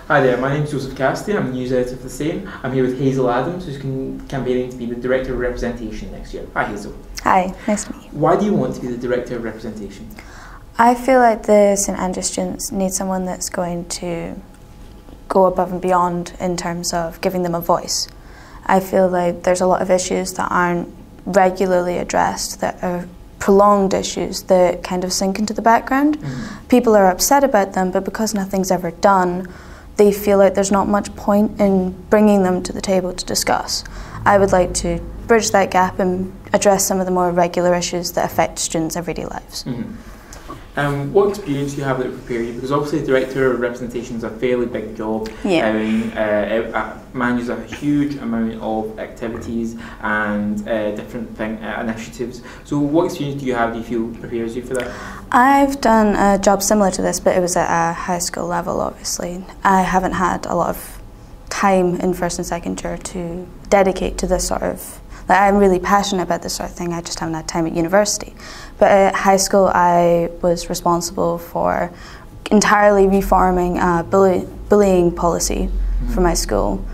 Hi there, my name is Joseph Cassidy, I'm a news editor for The Same. I'm here with Hazel Adams, who's campaigning to be the Director of Representation next year. Hi Hazel. Hi, nice to meet you. Why do you want to be the Director of Representation? I feel like the St Andrews students need someone that's going to go above and beyond in terms of giving them a voice. I feel like there's a lot of issues that aren't regularly addressed, that are prolonged issues that kind of sink into the background. People are upset about them, but because nothing's ever done, they feel like there's not much point in bringing them to the table to discuss. I would like to bridge that gap and address some of the more regular issues that affect students' everyday lives. What experience do you have that would prepare you? Because obviously the Director of Representation is a fairly big job. Yeah. It manages a huge amount of activities and different initiatives. So what experience do you feel prepares you for that? I've done a job similar to this, but it was at a high school level, obviously. I haven't had a lot of time in first and second year to dedicate to this sort of, like, I'm really passionate about this sort of thing, I just haven't had time at university. But at high school I was responsible for entirely reforming a bullying policy for my school,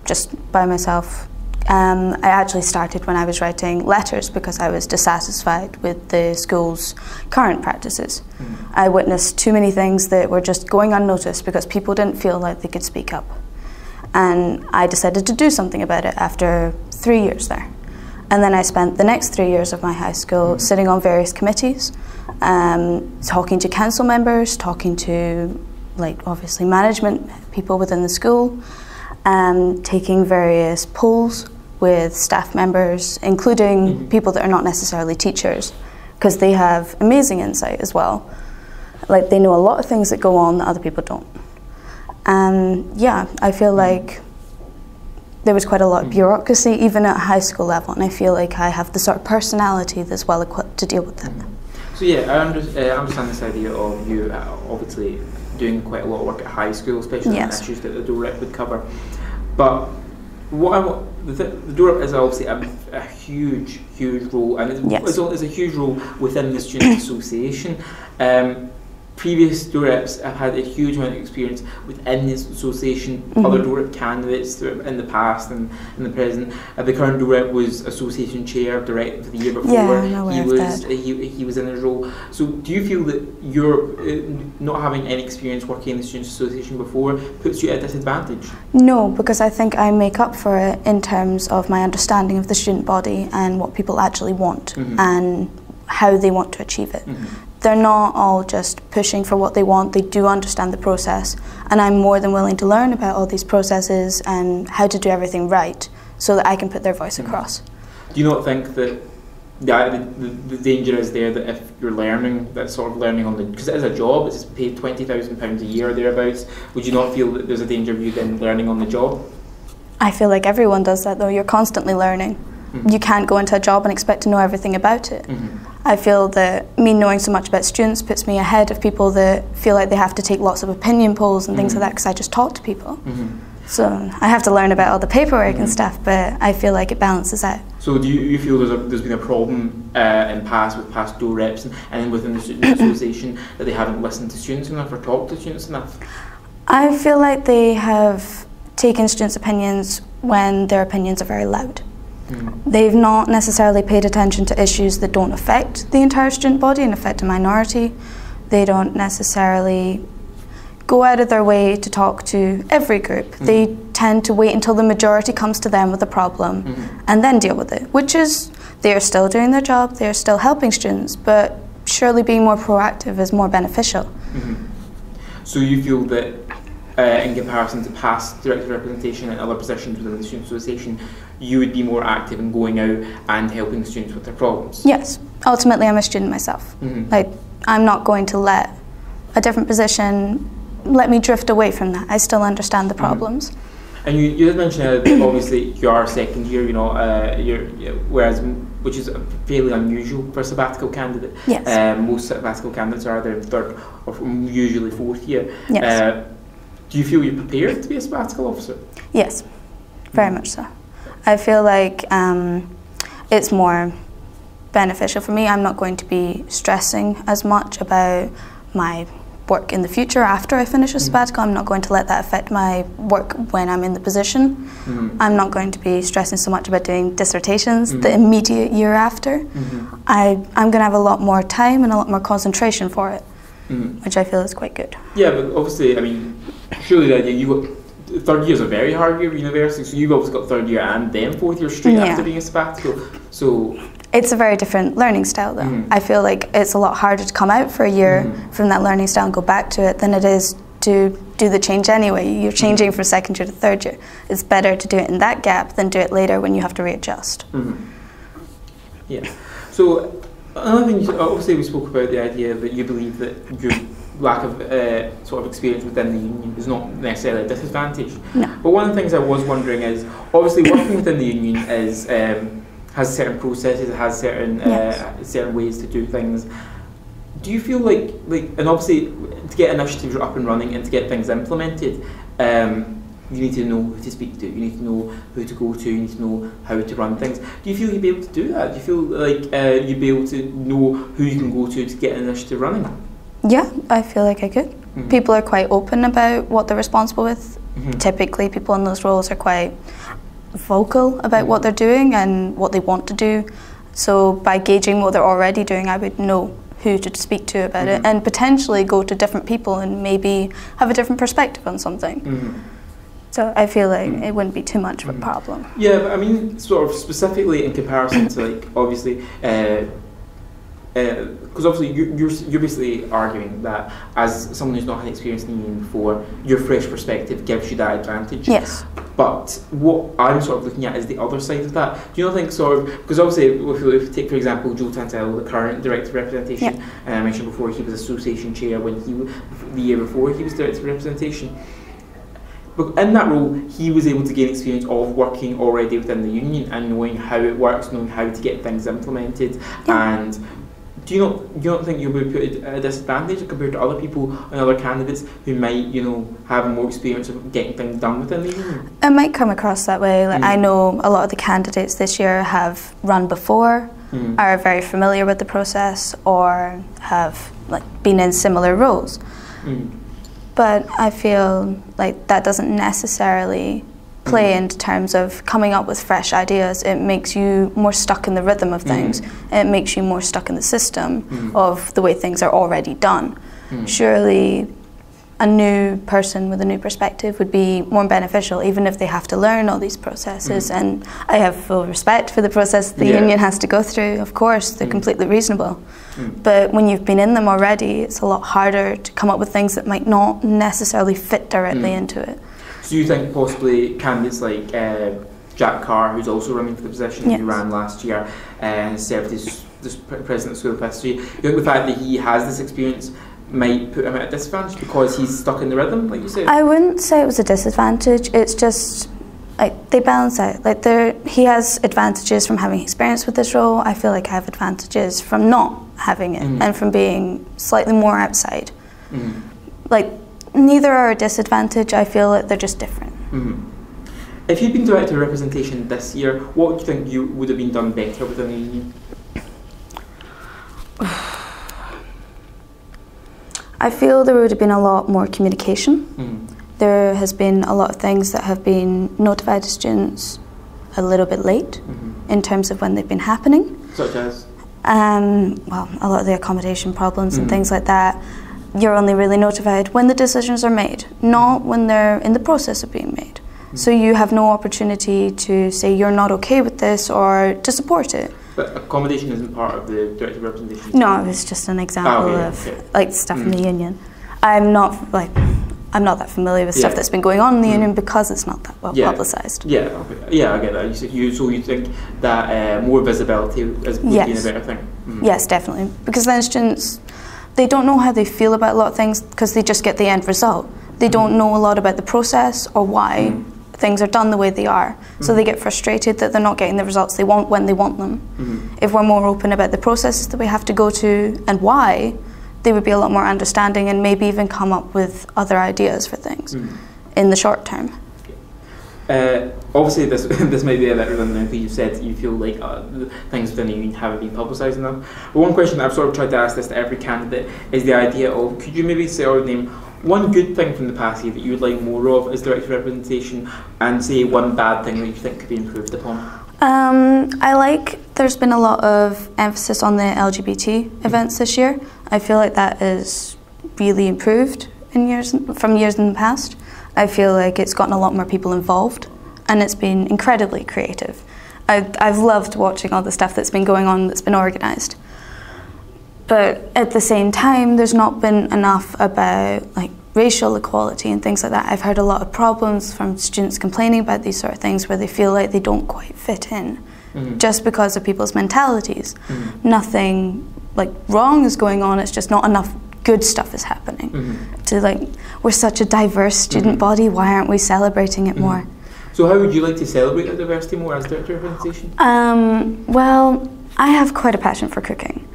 just by myself. I actually started when I was writing letters because I was dissatisfied with the school's current practices. I witnessed too many things that were just going unnoticed because people didn't feel like they could speak up. And I decided to do something about it after 3 years there. And then I spent the next 3 years of my high school sitting on various committees, talking to council members, talking to, like, obviously management people within the school, taking various polls with staff members, including people that are not necessarily teachers, because they have amazing insight as well. Like, they know a lot of things that go on that other people don't. Yeah, I feel like there was quite a lot of bureaucracy even at high school level, and I feel like I have the sort of personality that's well equipped to deal with it. So yeah, I understand this idea of you obviously doing quite a lot of work at high school, especially on issues that the DOREP would cover. But the DOREP is obviously a huge role, and it's a huge role within the Student Association. Previous DOREPs have had a huge amount of experience within this association, other DOREP candidates in the past and in the present. The current DOREP was association chair direct for the year before. Yeah, I'm aware of that. He was in his role. So do you feel that you're not having any experience working in the Students Association before puts you at a disadvantage? No, because I think I make up for it in terms of my understanding of the student body and what people actually want and how they want to achieve it. They're not all just pushing for what they want, they do understand the process, and I'm more than willing to learn about all these processes and how to do everything right so that I can put their voice across. Do you not think that the danger is there that if you're learning, that sort of learning on the, because it is a job, it's paid £20,000 a year or thereabouts, would you not feel that there's a danger of you then learning on the job? I feel like everyone does that though, you're constantly learning. You can't go into a job and expect to know everything about it. I feel that me knowing so much about students puts me ahead of people that feel like they have to take lots of opinion polls and things like that because I just talk to people. So I have to learn about all the paperwork and stuff, but I feel like it balances out. So do you feel there's been a problem with past DOREPs and then within the Student Association that they haven't listened to students enough or talked to students enough? I feel like they have taken students' opinions when their opinions are very loud. They've not necessarily paid attention to issues that don't affect the entire student body and affect a minority. They don't necessarily go out of their way to talk to every group. They tend to wait until the majority comes to them with a problem and then deal with it, which is, they are still doing their job, they are still helping students, but surely being more proactive is more beneficial. So you feel that in comparison to past director representation and other positions within the Student Association, you would be more active in going out and helping students with their problems? Yes. Ultimately, I'm a student myself. Like, I'm not going to let a different position let me drift away from that. I still understand the problems. And you did mention obviously you are second year, you know, whereas which is fairly unusual for a sabbatical candidate. Yes. Most sabbatical candidates are either third or usually fourth year. Yes. Do you feel you're prepared to be a sabbatical officer? Yes, very much so. I feel like it's more beneficial for me. I'm not going to be stressing as much about my work in the future after I finish a sabbatical. I'm not going to let that affect my work when I'm in the position. I'm not going to be stressing so much about doing dissertations the immediate year after. I'm going to have a lot more time and a lot more concentration for it, which I feel is quite good. Yeah, but obviously, I mean, surely the idea you got third year is a very hard year at university, so you've obviously got third year and then fourth year straight after doing a sabbatical. So it's a very different learning style though. I feel like it's a lot harder to come out for a year from that learning style and go back to it than it is to do the change anyway. You're changing from second year to third year. It's better to do it in that gap than do it later when you have to readjust. Yeah. So another thing, obviously we spoke about the idea that you believe that your lack of sort of experience within the union is not necessarily a disadvantage. No. But one of the things I was wondering is, obviously working within the union is has certain processes, it has certain certain ways to do things. Do you feel like, and obviously to get initiatives up and running and to get things implemented, you need to know who to speak to, you need to know who to go to, you need to know how to run things. Do you feel you'd be able to do that? Do you feel like you'd be able to know who you can go to get an initiative running? Yeah, I feel like I could. People are quite open about what they're responsible with. Typically people in those roles are quite vocal about what they're doing and what they want to do. So by gauging what they're already doing, I would know who to speak to about it and potentially go to different people and maybe have a different perspective on something. So I feel like it wouldn't be too much of a problem. Yeah, but I mean, sort of specifically in comparison to like, obviously, because obviously you're basically arguing that as someone who's not had experience in the union before, your fresh perspective gives you that advantage. Yes. But what I'm sort of looking at is the other side of that. Do you not think sort of, because obviously if you take for example Joe Tantel, the current Director of Representation, and I mentioned before he was Association Chair when the year before he was Director of Representation. But in that role, he was able to gain experience of working already within the union and knowing how it works, knowing how to get things implemented. And do you not think you'll be put at a disadvantage compared to other people and other candidates who might, have more experience of getting things done within the union? It might come across that way. Like I know a lot of the candidates this year have run before, are very familiar with the process, or have been in similar roles. But I feel like that doesn't necessarily play in terms of coming up with fresh ideas. It makes you more stuck in the rhythm of things. It makes you more stuck in the system of the way things are already done. Surely a new person with a new perspective would be more beneficial, even if they have to learn all these processes. And I have full respect for the process the union has to go through. Of course, they're completely reasonable. But when you've been in them already, it's a lot harder to come up with things that might not necessarily fit directly into it. So you think possibly candidates like Jack Carr, who's also running for the position, who ran last year and served as President of School of History, you think the fact that he has this experience might put him at a disadvantage because he's stuck in the rhythm, like you said? I wouldn't say it was a disadvantage. It's just they balance out. He has advantages from having experience with this role. I feel like I have advantages from not having it and from being slightly more outside. Neither are a disadvantage. I feel like they're just different. If you'd been Director of Representation this year, what would you think you would have been done better within the union? I feel there would have been a lot more communication. There has been a lot of things that have been notified to students a little bit late in terms of when they've been happening. Such as? Well, a lot of the accommodation problems and things like that. You're only really notified when the decisions are made, not when they're in the process of being made. So you have no opportunity to say you're not okay with this or to support it. But accommodation isn't part of the Director of Representation? No, it was just an example of stuff in the union. I'm not that familiar with stuff that's been going on in the union because it's not that well publicised. Yeah, I get that. So you think that more visibility would be a better thing? Yes, definitely. Because then students, they don't know how they feel about a lot of things because they just get the end result. They don't know a lot about the process or why things are done the way they are. So they get frustrated that they're not getting the results they want when they want them. If we're more open about the processes that we have to go to and why, they would be a lot more understanding and maybe even come up with other ideas for things in the short term. Obviously, this might be a bit redundant. You said you feel like things within the union haven't been publicised enough. But one question that I've sort of tried to ask this to every candidate is the idea of, could you maybe say or name one good thing from the past year that you would like more of as director representation, and say one bad thing that you think could be improved upon? I like there's been a lot of emphasis on the LGBT events this year. I feel like that is really improved from years in the past. I feel like it's gotten a lot more people involved, and it's been incredibly creative. I've loved watching all the stuff that's been going on, that's been organised. But at the same time, there's not been enough about like racial equality and things like that. I've heard a lot of problems from students complaining about these sort of things where they feel like they don't quite fit in, just because of people's mentalities. Nothing like wrong is going on, it's just not enough good stuff is happening. To like, we're such a diverse student body, why aren't we celebrating it more? So how would you like to celebrate the diversity more as director of representation? Well, I have quite a passion for cooking,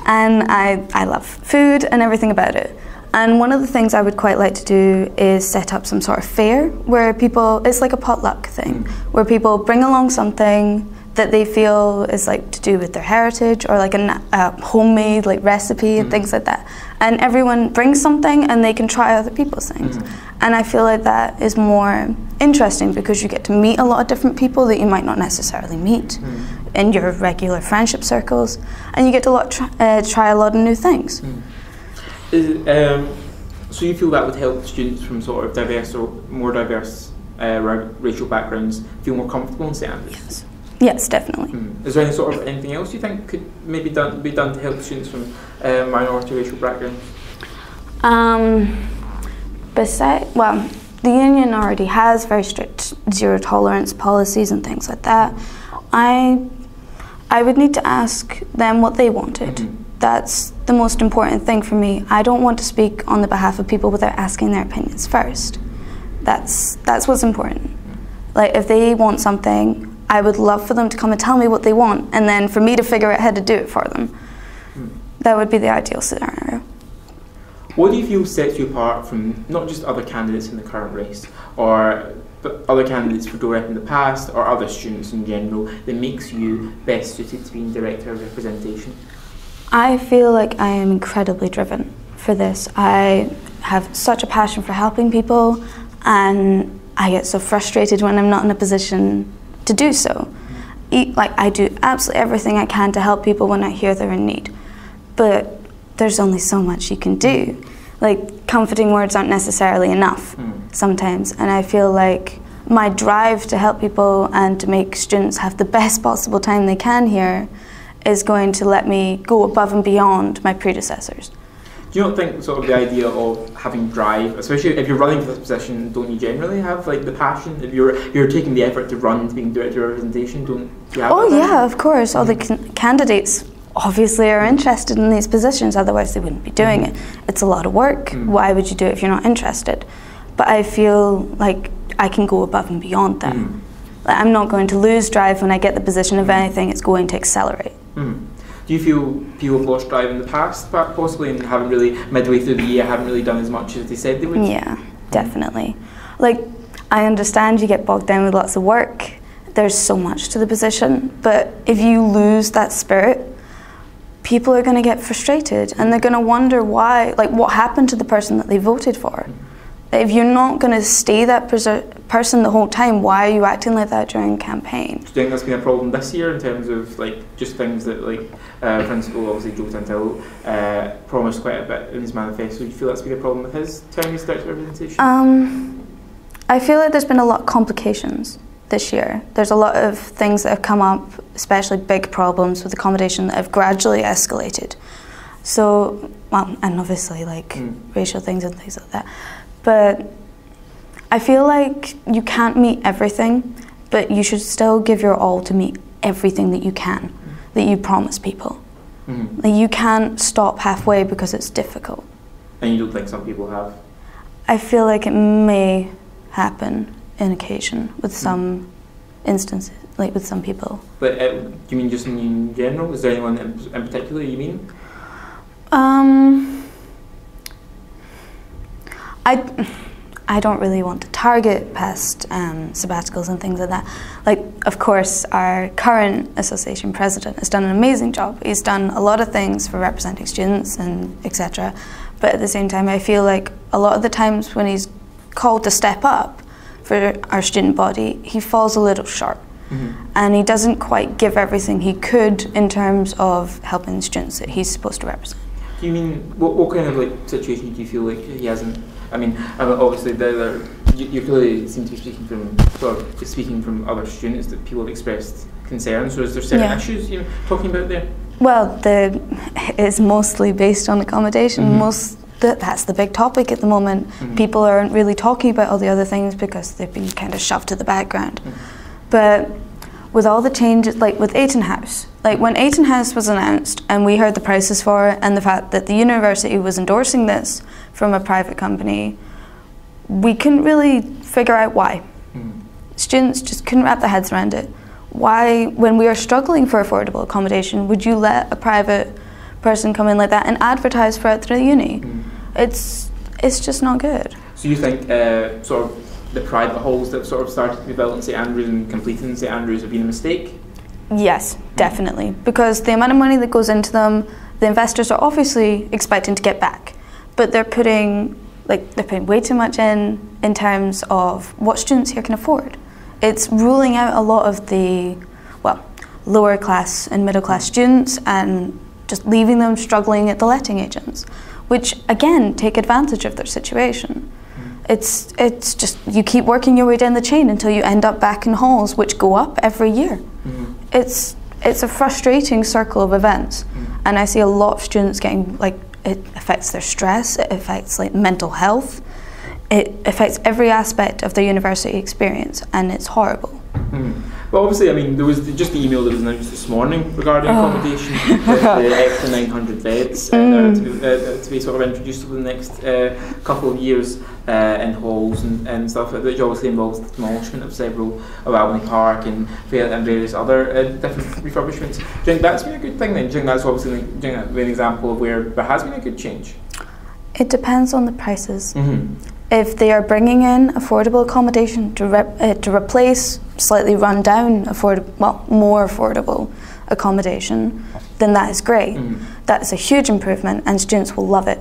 and I love food and everything about it. And one of the things I would quite like to do is set up some sort of fair where people, it's like a potluck thing, where people bring along something that they feel is like to do with their heritage, or like a homemade like recipe and things like that. And everyone brings something and they can try other people's things. And I feel like that is more interesting because you get to meet a lot of different people that you might not necessarily meet in your regular friendship circles, and you get to try a lot of new things. So you feel that would help students from sort of diverse or more diverse racial backgrounds feel more comfortable in standards? Yes, definitely. Is there anything else you think could maybe be done to help students from minority racial backgrounds? Well, the union already has very strict zero tolerance policies and things like that. I would need to ask them what they wanted. That's the most important thing for me. I don't want to speak on the behalf of people without asking their opinions first. That's what's important. Like, if they want something, I would love for them to come and tell me what they want, and then for me to figure out how to do it for them. That would be the ideal scenario. What do you feel sets you apart from not just other candidates in the current race, but other candidates for DOREP in the past, or other students in general, that makes you best suited to being director of representation? I feel like I am incredibly driven for this. I have such a passion for helping people, and I get so frustrated when I'm not in a position to do so. Like, I do absolutely everything I can to help people when I hear they're in need, but there's only so much you can do. Like, comforting words aren't necessarily enough sometimes, and I feel like my drive to help people and to make students have the best possible time they can here is going to let me go above and beyond my predecessors. Do you not think sort of the idea of having drive, especially if you're running for this position, don't you generally have like the passion? If you're taking the effort to run to being director of representation, don't you have that? Yeah, of course. All the candidates obviously are interested in these positions, otherwise they wouldn't be doing it. It's a lot of work. Why would you do it if you're not interested? But I feel like I can go above and beyond that. Like, I'm not going to lose drive when I get the position. If anything, it's going to accelerate. Do you feel people have lost drive in the past, possibly, and haven't really, midway through the year, haven't really done as much as they said they would? Yeah, definitely. Like, I understand you get bogged down with lots of work. There's so much to the position, but if you lose that spirit, people are going to get frustrated, and they're going to wonder why, like, what happened to the person that they voted for. If you're not going to stay that person the whole time, why are you acting like that during campaign? Do you think that's been a problem this year in terms of like just things that like Principal, obviously Joe Tantillo, promised quite a bit in his manifesto? Do you feel that's been a problem with his term as director of representation? I feel like there's been a lot of complications this year. There's a lot of things that have come up, especially big problems with accommodation that have gradually escalated. So, well, and obviously like racial things and things like that. But I feel like you can't meet everything, but you should still give your all to meet everything that you can, that you promise people. Like, you can't stop halfway because it's difficult. And you don't think some people have? I feel like it may happen in occasion with some instances, like with some people. But do you mean just in general? Is there anyone in particular you mean? I don't really want to target past sabbaticals and things like that. Like, of course, our current association president has done an amazing job. He's done a lot of things for representing students and etc. But at the same time, I feel like a lot of the times when he's called to step up for our student body, he falls a little short. And he doesn't quite give everything he could in terms of helping the students that he's supposed to represent. Do you mean, what kind of like situation do you feel like he hasn't? I mean, obviously you clearly seem to be speaking from other students that people have expressed concerns. So is there certain issues you're talking about there? Well, it's mostly based on accommodation. That's the big topic at the moment. People aren't really talking about all the other things because they've been kind of shoved to the background. But with all the changes, like with Ayton House, like when Ayton House was announced and we heard the prices for it and the fact that the university was endorsing this from a private company, we couldn't really figure out why. Students just couldn't wrap their heads around it. Why, when we are struggling for affordable accommodation, would you let a private person come in like that and advertise for it through the uni? It's just not good. So you think sort of the private halls that sort of started to be built in St Andrews and completed in St Andrews have been a mistake? Yes, definitely. Because the amount of money that goes into them, the investors are obviously expecting to get back, but they're putting way too much in terms of what students here can afford. It's ruling out a lot of the, well, lower class and middle class students and just leaving them struggling at the letting agents, which again take advantage of their situation. It's just, you keep working your way down the chain until you end up back in halls which go up every year. It's a frustrating circle of events, and I see a lot of students getting, like, it affects their stress, it affects like mental health, it affects every aspect of their university experience, and it's horrible. Well, obviously, I mean, there was just the email that was announced this morning regarding accommodation, the extra 900 beds to be sort of introduced over the next couple of years in halls and stuff, which obviously involves the demolishment of several of Albany Park and various other different refurbishments. Do you think that's been a good thing then? Do you think that's obviously an example of where there has been a good change? It depends on the prices. If they are bringing in affordable accommodation to replace slightly run down, more affordable accommodation, then that is great. That is a huge improvement and students will love it.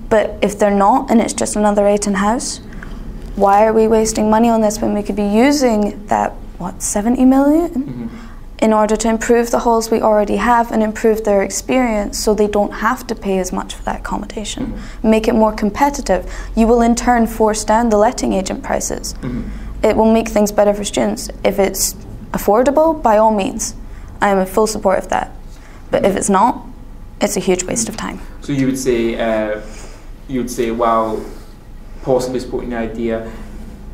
But if they're not and it's just another Ayton House, why are we wasting money on this when we could be using that, 70 million? In order to improve the halls we already have and improve their experience so they don't have to pay as much for that accommodation. Make it more competitive. You will in turn force down the letting agent prices. It will make things better for students. If it's affordable, by all means, I am in full support of that. But if it's not, it's a huge waste of time. So you would say, while possibly supporting the idea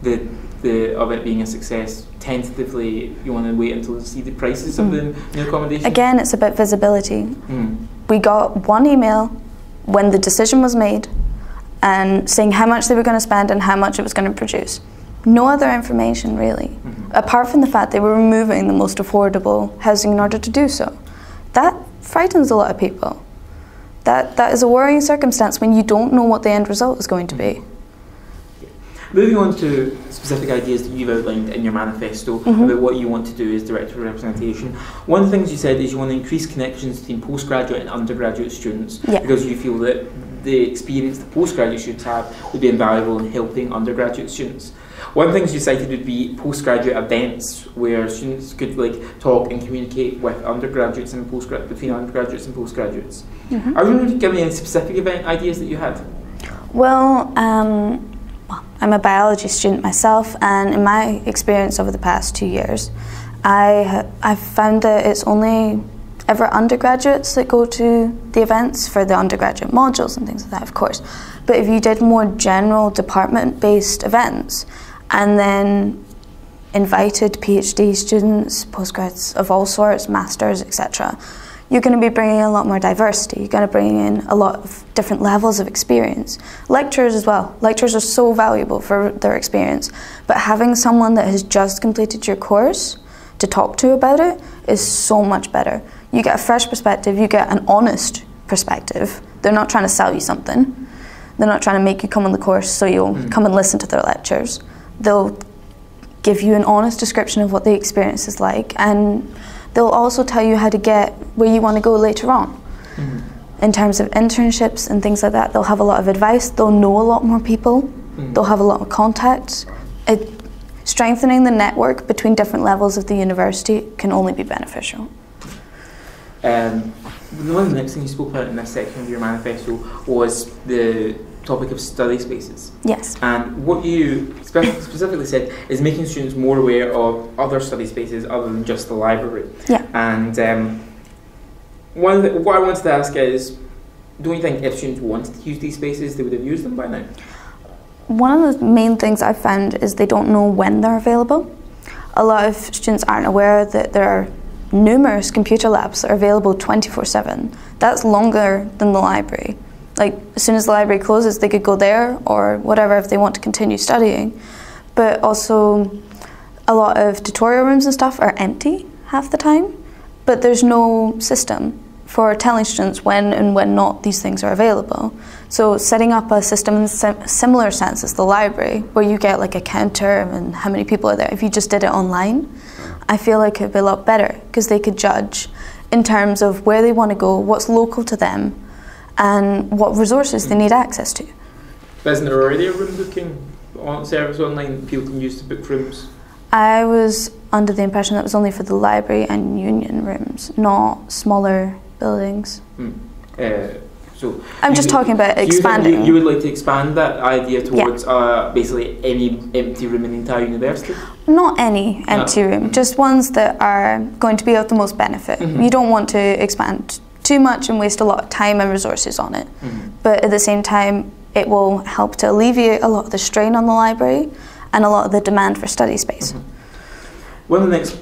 of it being a success, tentatively you want to wait until you see the prices of the new accommodation? Again, it's about visibility. We got one email when the decision was made and saying how much they were going to spend and how much it was going to produce. No other information really, apart from the fact they were removing the most affordable housing in order to do so. That frightens a lot of people. That is a worrying circumstance when you don't know what the end result is going to be. Moving on to specific ideas that you've outlined in your manifesto about what you want to do as director of representation. One of the things you said is you want to increase connections between postgraduate and undergraduate students because you feel that the experience the postgraduate students have would be invaluable in helping undergraduate students. One of the things you cited would be postgraduate events where students could talk and communicate with undergraduates and between undergraduates and postgraduates. Are you going to give me any specific event ideas that you had? Well, I'm a biology student myself, and in my experience over the past 2 years, I've found that it's only ever undergraduates that go to the events for the undergraduate modules and things like that, of course. But if you did more general department-based events and then invited PhD students, postgrads of all sorts, masters, etc., you're going to be bringing in a lot more diversity. You're going to bring in a lot of different levels of experience. Lecturers as well. Lecturers are so valuable for their experience, but having someone that has just completed your course to talk to about it is so much better. You get a fresh perspective, you get an honest perspective. They're not trying to sell you something. They're not trying to make you come on the course so you'll come and listen to their lectures. They'll give you an honest description of what the experience is like, and they'll also tell you how to get where you want to go later on. In terms of internships and things like that, they'll have a lot of advice. They'll know a lot more people. They'll have a lot of contacts. Strengthening the network between different levels of the university can only be beneficial. One of the next things you spoke about in this section of your manifesto was the topic of study spaces. Yes. And what you specifically said is making students more aware of other study spaces other than just the library. Yeah. And what I wanted to ask is, don't you think if students wanted to use these spaces, they would have used them by now? One of the main things I've found is they don't know when they're available. A lot of students aren't aware that there are numerous computer labs that are available 24/7. That's longer than the library. Like, as soon as the library closes, they could go there or whatever if they want to continue studying. But also, a lot of tutorial rooms and stuff are empty half the time, but there's no system for telling students when and when not these things are available. So setting up a system in similar sense as the library, where you get like a counter and how many people are there, if you just did it online, I feel like it would be a lot better, because they could judge in terms of where they want to go, what's local to them, and what resources they need access to. But isn't there already a room booking service online that people can use to book rooms? I was under the impression that it was only for the library and union rooms, not smaller buildings. So I'm just talking about expanding. You would like to expand that idea towards basically any empty room in the entire university? Not any empty room, just ones that are going to be of the most benefit. You don't want to expand too much and waste a lot of time and resources on it. But at the same time, it will help to alleviate a lot of the strain on the library and a lot of the demand for study space. One of the next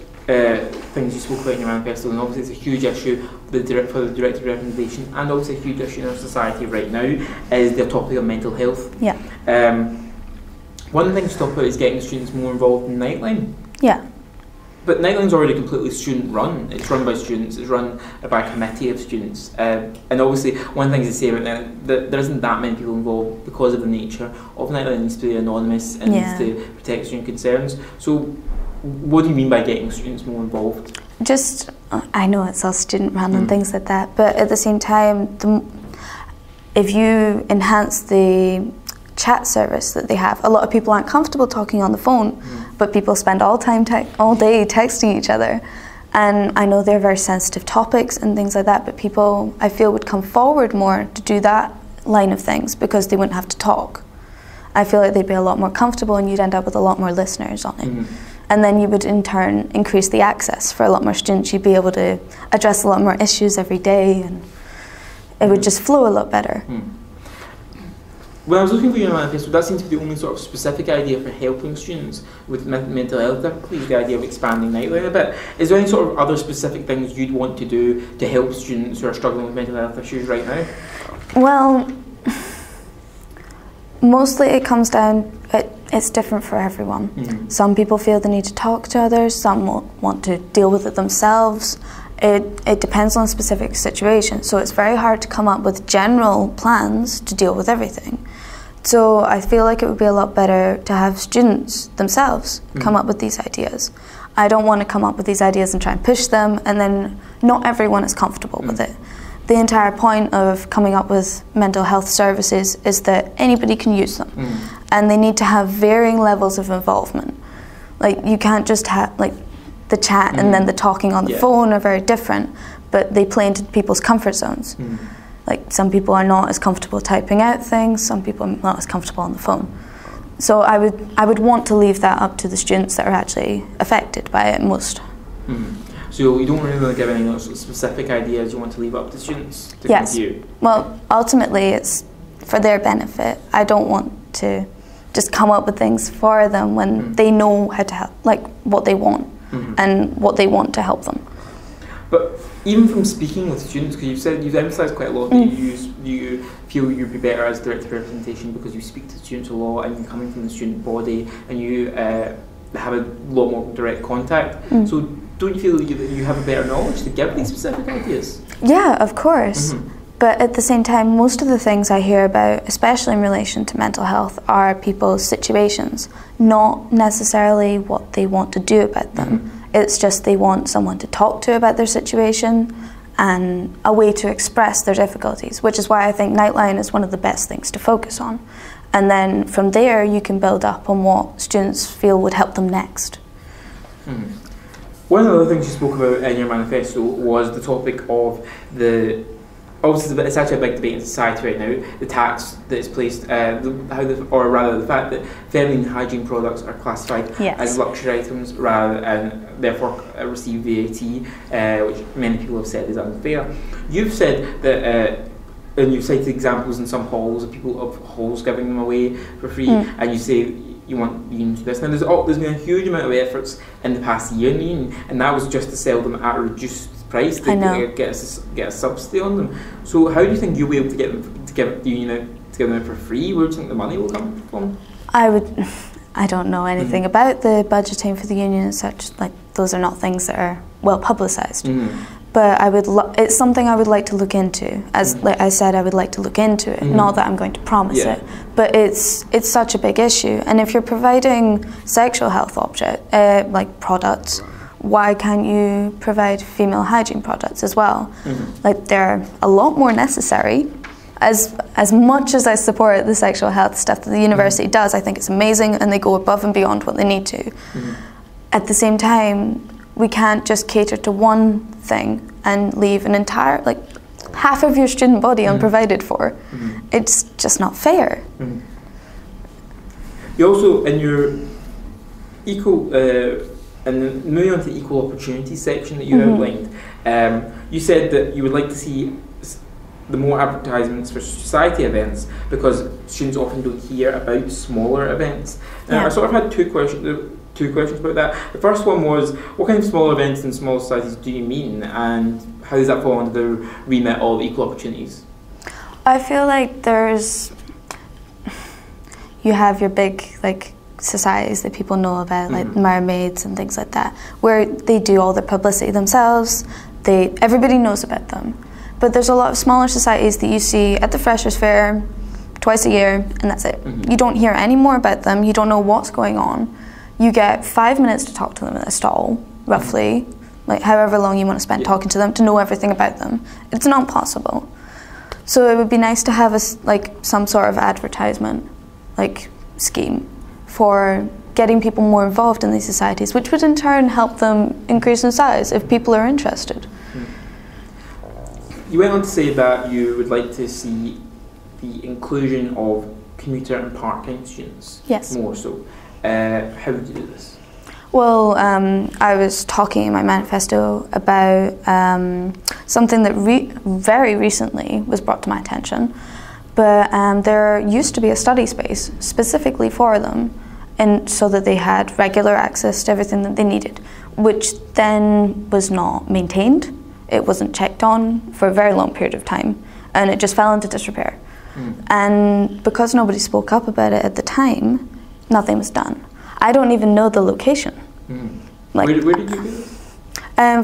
things you spoke about in your manifesto, and obviously it's a huge issue for the Director of Recommendation, and also a huge issue in our society right now, is the topic of mental health. Yeah. One of the things you talk about is getting students more involved in Nightline. Yeah. But Nightline's already completely student run. It's run by students, it's run by a committee of students. And obviously one of the things they say about Nightline, that there isn't that many people involved because of the nature of Nightline. It needs to be anonymous and needs to protect student concerns. So what do you mean by getting students more involved? Just, I know it's all student run and things like that, but at the same time, if you enhance the chat service that they have, a lot of people aren't comfortable talking on the phone, but people spend all day texting each other. And I know they're very sensitive topics and things like that, but people, I feel, would come forward more to do that line of things because they wouldn't have to talk. I feel like they'd be a lot more comfortable and you'd end up with a lot more listeners on it. And then you would in turn increase the access for a lot more students. You'd be able to address a lot more issues every day, and it would just flow a lot better. When I was looking for your manifesto, that seems to be the only sort of specific idea for helping students with mental health difficulties, the idea of expanding Nightline a bit. Is there any sort of other specific things you'd want to do to help students who are struggling with mental health issues right now? Well, mostly it comes down, it's different for everyone. Some people feel the need to talk to others, some want to deal with it themselves. It depends on a specific situation, so it's very hard to come up with general plans to deal with everything. So I feel like it would be a lot better to have students themselves come up with these ideas. I don't want to come up with these ideas and try and push them, and then not everyone is comfortable with it. The entire point of coming up with mental health services is that anybody can use them, and they need to have varying levels of involvement. Like, you can't just have, like, the chat and then the talking on the phone are very different, but they play into people's comfort zones. Like, some people are not as comfortable typing out things, some people are not as comfortable on the phone. So I would want to leave that up to the students that are actually affected by it most. So you don't really want to give any sort of specific ideas, you want to leave up to students to review? Well, ultimately it's for their benefit. I don't want to just come up with things for them when they know how to help, like what they want and what they want to help them. But even from speaking with students, because you've emphasised quite a lot that you feel you'd be better as director of representation because you speak to students a lot and you're coming from the student body and you have a lot more direct contact. So don't you feel that you have a better knowledge to give these specific ideas? Yeah, of course. But at the same time, most of the things I hear about, especially in relation to mental health, are people's situations, not necessarily what they want to do about them. It's just they want someone to talk to about their situation and a way to express their difficulties, which is why I think Nightline is one of the best things to focus on. And then from there, you can build up on what students feel would help them next. One of the other things you spoke about in your manifesto was the topic of the, obviously it's actually a big debate in society right now, the tax that is placed, or rather the fact that feminine hygiene products are classified as luxury items rather and therefore receive VAT, which many people have said is unfair. You've said that, and you've cited examples in some halls of people of halls giving them away for free, and you say you want the union to do this. Now there's been a huge amount of efforts in the past year in the union, and that was just to sell them at a reduced price to get a subsidy on them. So how do you think you'll be able to get them to give the union out, to give them out for free? Where do you think the money will come from? I don't know anything about the budgeting for the union and such. Like, those are not things that are well publicised. But it's something I would like to look into. As like I said, I would like to look into it. Not that I'm going to promise it, but it's such a big issue. And if you're providing sexual health like products, why can't you provide female hygiene products as well? Like, they're a lot more necessary. As much as I support the sexual health stuff that the university does, I think it's amazing, and they go above and beyond what they need to. At the same time, we can't just cater to one thing and leave an entire, like, half of your student body unprovided for. It's just not fair. You also, in your and then moving on to the equal opportunity section that you outlined, you said that you would like to see the more advertisements for society events because students often don't hear about smaller events. I sort of had two questions about that. The first one was, what kind of small events and small societies do you mean, and how does that fall under the remit of equal opportunities? I feel like you have your big, like, societies that people know about, like mermaids and things like that, where they do all the publicity themselves. Everybody knows about them. But there's a lot of smaller societies that you see at the Freshers' Fair twice a year, and that's it. You don't hear any more about them. You don't know what's going on. You get 5 minutes to talk to them at a stall, roughly, like however long you want to spend talking to them, to know everything about them. It's not possible. So it would be nice to have some sort of advertisement, like, scheme for getting people more involved in these societies, which would in turn help them increase in size if people are interested. You went on to say that you would like to see the inclusion of commuter and part-time students more so. How would you do this? Well, I was talking in my manifesto about something that very recently was brought to my attention, but there used to be a study space specifically for them, and so that they had regular access to everything that they needed, which then was not maintained. It wasn't checked on for a very long period of time, and it just fell into disrepair. And because nobody spoke up about it at the time, nothing was done. I don't even know the location. Like, where did you do this?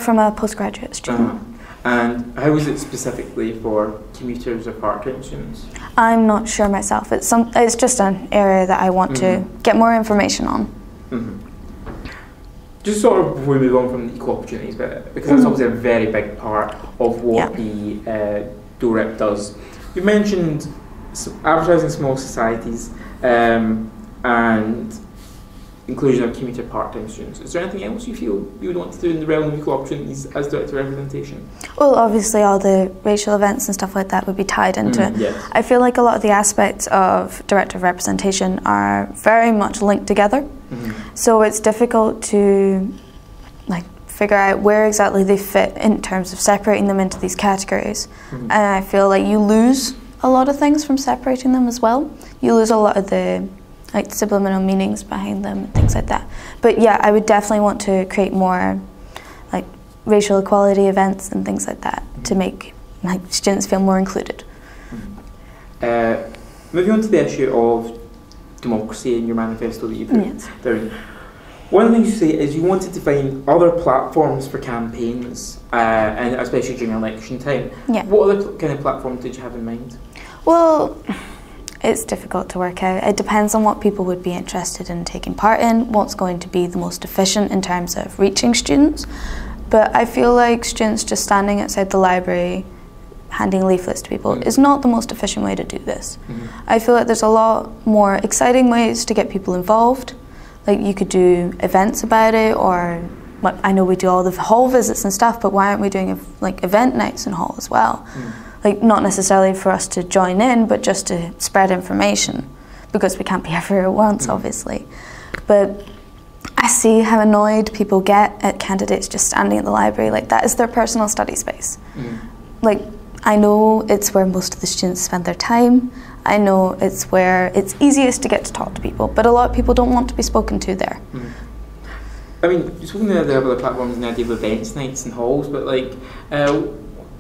From a postgraduate student. And how was it specifically for commuters or part-time students? I'm not sure myself. It's just an area that I want to get more information on. Just sort of before we move on from the equal opportunities, but because that's obviously a very big part of what the DOREP does. You mentioned advertising small societies and inclusion of commuter part-time students. Is there anything else you feel you would want to do in the realm of equal opportunities as director representation? Well, obviously all the racial events and stuff like that would be tied into it. I feel like a lot of the aspects of director representation are very much linked together. So it's difficult to figure out where exactly they fit in terms of separating them into these categories. And I feel like you lose a lot of things from separating them as well. You lose a lot of the subliminal meanings behind them and things like that. But yeah, I would definitely want to create more racial equality events and things like that to make students feel more included. Moving on to the issue of democracy in your manifesto that you put down. One of the things you say is you wanted to find other platforms for campaigns, and especially during election time. Yeah. What other kind of platforms did you have in mind? Well, it's difficult to work out. It depends on what people would be interested in taking part in, what's going to be the most efficient in terms of reaching students. But I feel like students just standing outside the library handing leaflets to people is not the most efficient way to do this. I feel like there's a lot more exciting ways to get people involved. Like you could do events about it, or I know we do all the hall visits and stuff, but why aren't we doing like event nights in hall as well? Like not necessarily for us to join in, but just to spread information, because we can't be everywhere at once, obviously. But I see how annoyed people get at candidates just standing at the library. Like that is their personal study space. Like I know it's where most of the students spend their time. I know it's where it's easiest to get to talk to people, but a lot of people don't want to be spoken to there. I mean, you're talking about the other platforms and the idea of events nights and halls, but like, I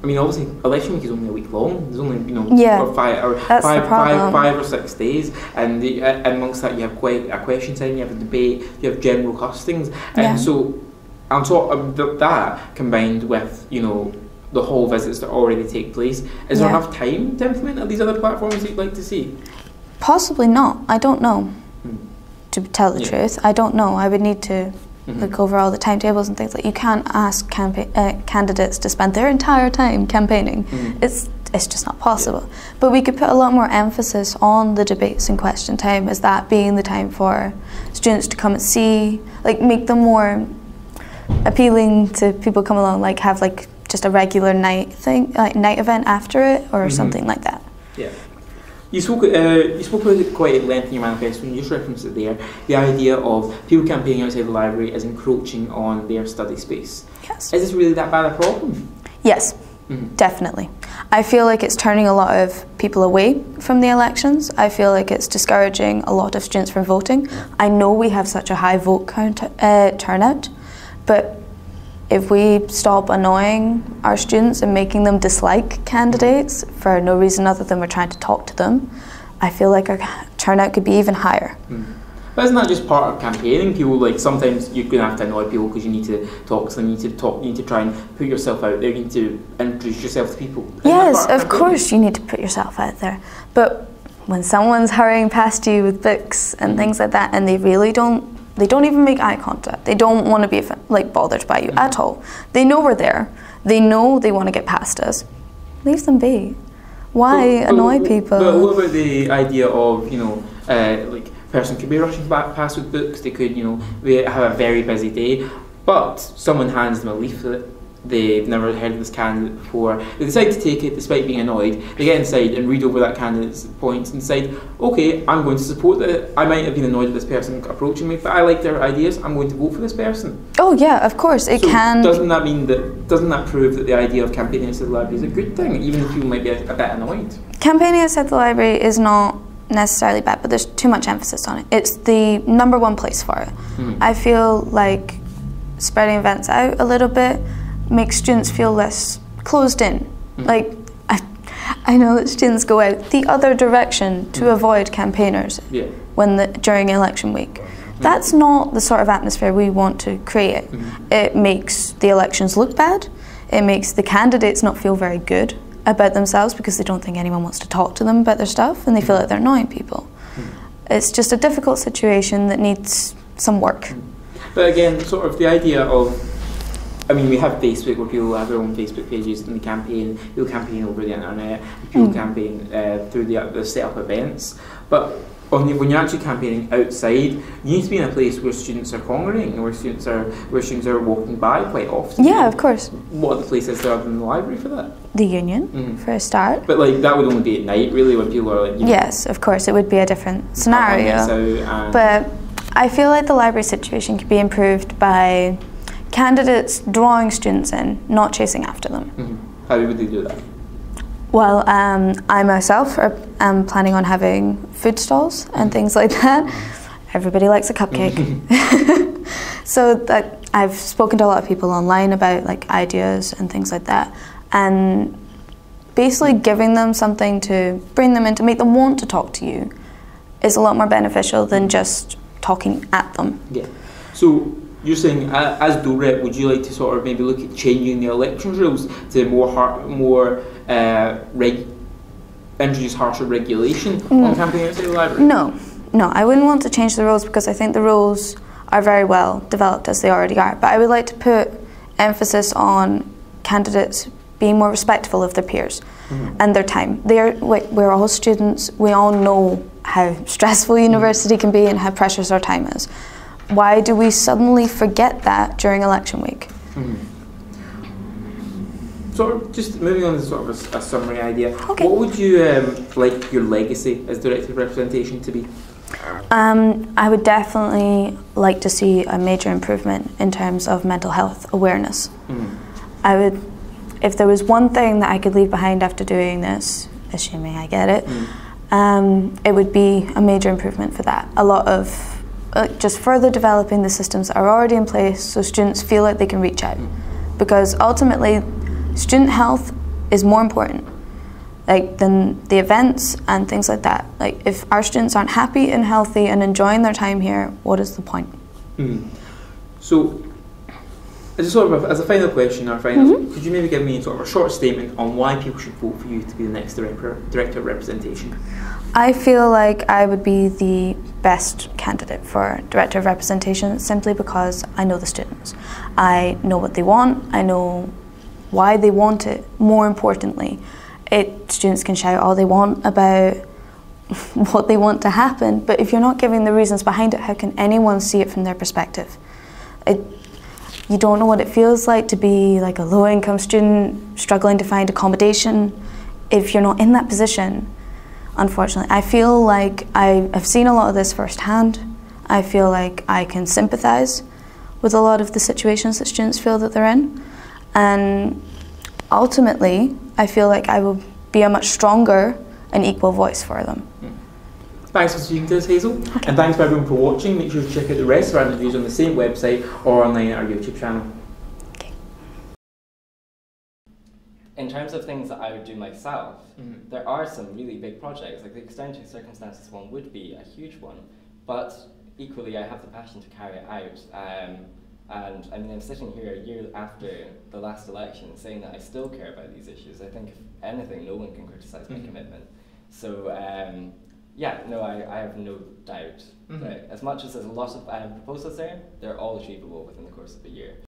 mean, obviously, election week is only a week long. There's only, you know, five or 6 days, and amongst that, you have a question time, you have a debate, you have general hustings, and so on top of that, combined with, you know, the hall visits that already take place, is there enough time to implement these other platforms that you'd like to see? Possibly not. I don't know. To tell the truth, I don't know. I would need to look over all the timetables and things. Like you can't ask candidates to spend their entire time campaigning. It's just not possible. But we could put a lot more emphasis on the debates and question time, as that being the time for students to come and see, like make them more appealing to people come along, like have like just a regular night thing, like night event after it, or something like that. Yeah. You spoke about it quite at length in your manifesto, and you just referenced it there, the idea of people campaigning outside the library as encroaching on their study space. Yes. Is this really that bad a problem? Yes, definitely. I feel like it's turning a lot of people away from the elections. I feel like it's discouraging a lot of students from voting. I know we have such a high vote turnout, but if we stop annoying our students and making them dislike candidates for no reason other than we're trying to talk to them, I feel like our turnout could be even higher. But isn't that just part of campaigning? People, like, sometimes you're going to have to annoy people because you need to talk to them, you need to try and put yourself out there, you need to introduce yourself to people. Yes, of course you need to put yourself out there. But when someone's hurrying past you with books and things like that, and they don't even make eye contact. They don't want to be like bothered by you at all. They know we're there. They know they want to get past us. Leave them be. Why annoy people? But what about the idea of, you know, like a person could be rushing past with books. They could, you know, have a very busy day, but someone hands them a leaflet. They've never heard of this candidate before. They decide to take it despite being annoyed. They get inside and read over that candidate's points and decide, okay, I'm going to support that. I might have been annoyed at this person approaching me, but I like their ideas. I'm going to vote for this person. Oh yeah, of course it can. Doesn't that prove that the idea of campaigning outside the library is a good thing, even if people might be a bit annoyed? Campaigning outside the library is not necessarily bad, but there's too much emphasis on it. It's the #1 place for it. I feel like spreading events out a little bit makes students feel less closed in. Like, I know that students go out the other direction to avoid campaigners during election week. That's not the sort of atmosphere we want to create. It makes the elections look bad. It makes the candidates not feel very good about themselves because they don't think anyone wants to talk to them about their stuff, and they feel like they're annoying people. It's just a difficult situation that needs some work. But again, sort of the idea of, I mean, we have Facebook where people have their own Facebook pages and they campaign. People campaign over the internet. People campaign through the set up events. But when you're actually campaigning outside, you need to be in a place where students are congregating, where students are walking by quite often. Yeah, of course. What are the places there other than the library for that? The Union, for a start. But like that would only be at night, really, when people are like. Yes, of course, it would be a different scenario. But I feel like the library situation could be improved by candidates drawing students in, not chasing after them. How would they do that? Well, I myself am planning on having food stalls and things like that. Everybody likes a cupcake. So that I've spoken to a lot of people online about like ideas and things like that, and basically giving them something to bring them in, to make them want to talk to you, is a lot more beneficial than just talking at them. Yeah. So you're saying, as DOREP, would you like to sort of maybe look at changing the elections rules to introduce harsher regulation on camping outside the library? No, I wouldn't want to change the rules because I think the rules are very well developed as they already are. But I would like to put emphasis on candidates being more respectful of their peers and their time. We're all students. We all know how stressful university can be and how precious our time is. Why do we suddenly forget that during election week? Sort of just moving on to sort of a summary idea. Okay. What would you like your legacy as Director of Representation to be? I would definitely like to see a major improvement in terms of mental health awareness. I would, if there was one thing that I could leave behind after doing this, assuming I get it, it would be a major improvement for that. A lot of just further developing the systems that are already in place so students feel like they can reach out. Because ultimately, student health is more important than the events and things like that. Like, if our students aren't happy and healthy and enjoying their time here, what is the point? So, as a final question, could you maybe give me sort of a short statement on why people should vote for you to be the next Director of Representation? I feel like I would be the best candidate for Director of Representation simply because I know the students. I know what they want, I know why they want it. More importantly, students can shout all they want about what they want to happen, but if you're not giving the reasons behind it, how can anyone see it from their perspective? You don't know what it feels like to be like a low-income student struggling to find accommodation if you're not in that position. Unfortunately, I feel like I have seen a lot of this firsthand. I feel like I can sympathise with a lot of the situations that students feel that they're in, and ultimately I feel like I will be a much stronger and equal voice for them. Thanks for speaking to us, Hazel, and thanks for everyone for watching. Make sure to check out the rest of our interviews on the same website or online at our YouTube channel. In terms of things that I would do myself, there are some really big projects, like the extenuating circumstances one would be a huge one, but equally I have the passion to carry it out. And I mean, I'm sitting here a year after the last election saying that I still care about these issues. I think if anything, no one can criticise my commitment. So yeah, no, I have no doubt that as much as there's a lot of proposals there, they're all achievable within the course of a year.